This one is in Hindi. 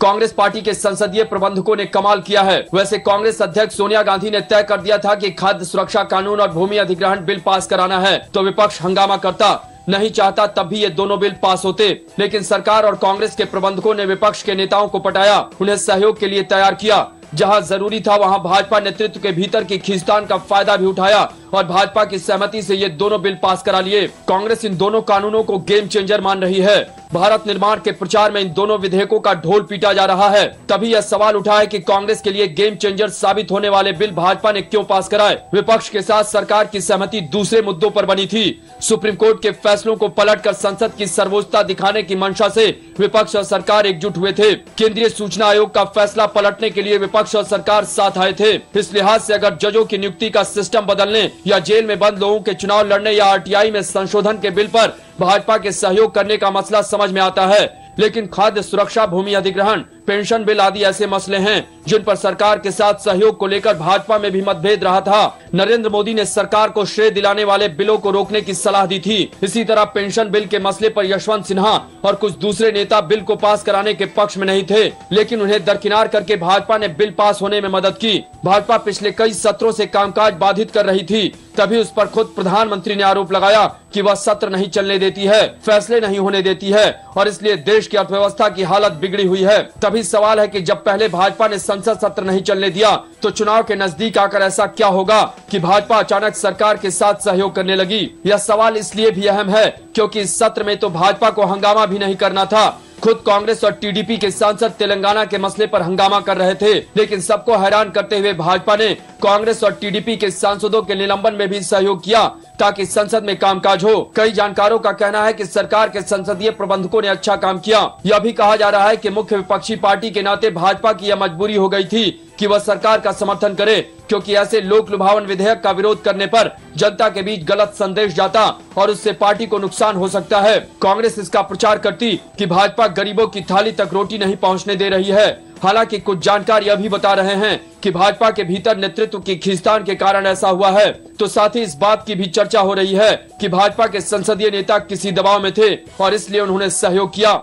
कांग्रेस पार्टी के संसदीय प्रबंधकों ने कमाल किया है। वैसे कांग्रेस अध्यक्ष सोनिया गांधी ने तय कर दिया था कि खाद्य सुरक्षा कानून और भूमि अधिग्रहण बिल पास कराना है, तो विपक्ष हंगामा करता, नहीं चाहता तब भी ये दोनों बिल पास होते। लेकिन सरकार और कांग्रेस के प्रबंधकों ने विपक्ष के नेताओं को पटाया, उन्हें सहयोग के लिए तैयार किया। जहां जरूरी था वहां भाजपा नेतृत्व के भीतर की खींचतान का फायदा भी उठाया और भाजपा की सहमति से ये दोनों बिल पास करा लिए। कांग्रेस इन दोनों कानूनों को गेम चेंजर मान रही है। भारत निर्माण के प्रचार में इन दोनों विधेयकों का ढोल पीटा जा रहा है। तभी यह सवाल उठा है कि कांग्रेस के लिए गेम चेंजर साबित होने वाले बिल भाजपा ने क्यों पास कराए। विपक्ष के साथ सरकार की सहमति दूसरे मुद्दों पर बनी थी। सुप्रीम कोर्ट के फैसलों को पलटकर संसद की सर्वोच्चता दिखाने की मंशा से विपक्ष और सरकार एकजुट हुए थे। केंद्रीय सूचना आयोग का फैसला पलटने के लिए विपक्ष और सरकार साथ आए थे। इस लिहाज से अगर जजों की नियुक्ति का सिस्टम बदलने या जेल में बंद लोगों के चुनाव लड़ने या आरटीआई में संशोधन के बिल पर भाजपा के सहयोग करने का मसला समझ में आता है। लेकिन खाद्य सुरक्षा, भूमि अधिग्रहण, पेंशन बिल आदि ऐसे मसले हैं जिन पर सरकार के साथ सहयोग को लेकर भाजपा में भी मतभेद रहा था। नरेंद्र मोदी ने सरकार को श्रेय दिलाने वाले बिलों को रोकने की सलाह दी थी। इसी तरह पेंशन बिल के मसले पर यशवंत सिन्हा और कुछ दूसरे नेता बिल को पास कराने के पक्ष में नहीं थे, लेकिन उन्हें दरकिनार करके भाजपा ने बिल पास होने में मदद की। भाजपा पिछले कई सत्रों से कामकाज बाधित कर रही थी, तभी उस पर खुद प्रधानमंत्री ने आरोप लगाया कि वह सत्र नहीं चलने देती है, फैसले नहीं होने देती है और इसलिए देश की अर्थव्यवस्था की हालत बिगड़ी हुई है। तभी सवाल है कि जब पहले भाजपा ने संसद सत्र नहीं चलने दिया तो चुनाव के नजदीक आकर ऐसा क्या होगा कि भाजपा अचानक सरकार के साथ सहयोग करने लगी। यह सवाल इसलिए भी अहम है क्योंकि इस सत्र में तो भाजपा को हंगामा भी नहीं करना था। खुद कांग्रेस और टीडीपी के सांसद तेलंगाना के मसले पर हंगामा कर रहे थे, लेकिन सबको हैरान करते हुए भाजपा ने कांग्रेस और टीडीपी के सांसदों के निलंबन में भी सहयोग किया ताकि संसद में कामकाज हो। कई जानकारों का कहना है कि सरकार के संसदीय प्रबंधकों ने अच्छा काम किया। यह भी कहा जा रहा है कि मुख्य विपक्षी पार्टी के नाते भाजपा की यह मजबूरी हो गई थी कि वह सरकार का समर्थन करे, क्योंकि ऐसे लोक लुभावन विधेयक का विरोध करने पर जनता के बीच गलत संदेश जाता और उससे पार्टी को नुकसान हो सकता है। कांग्रेस इसका प्रचार करती कि भाजपा गरीबों की थाली तक रोटी नहीं पहुंचने दे रही है। हालांकि कुछ जानकार यह भी बता रहे हैं कि भाजपा के भीतर नेतृत्व की खींचतान के कारण ऐसा हुआ है। तो साथ ही इस बात की भी चर्चा हो रही है कि भाजपा के संसदीय नेता किसी दबाव में थे और इसलिए उन्होंने सहयोग किया।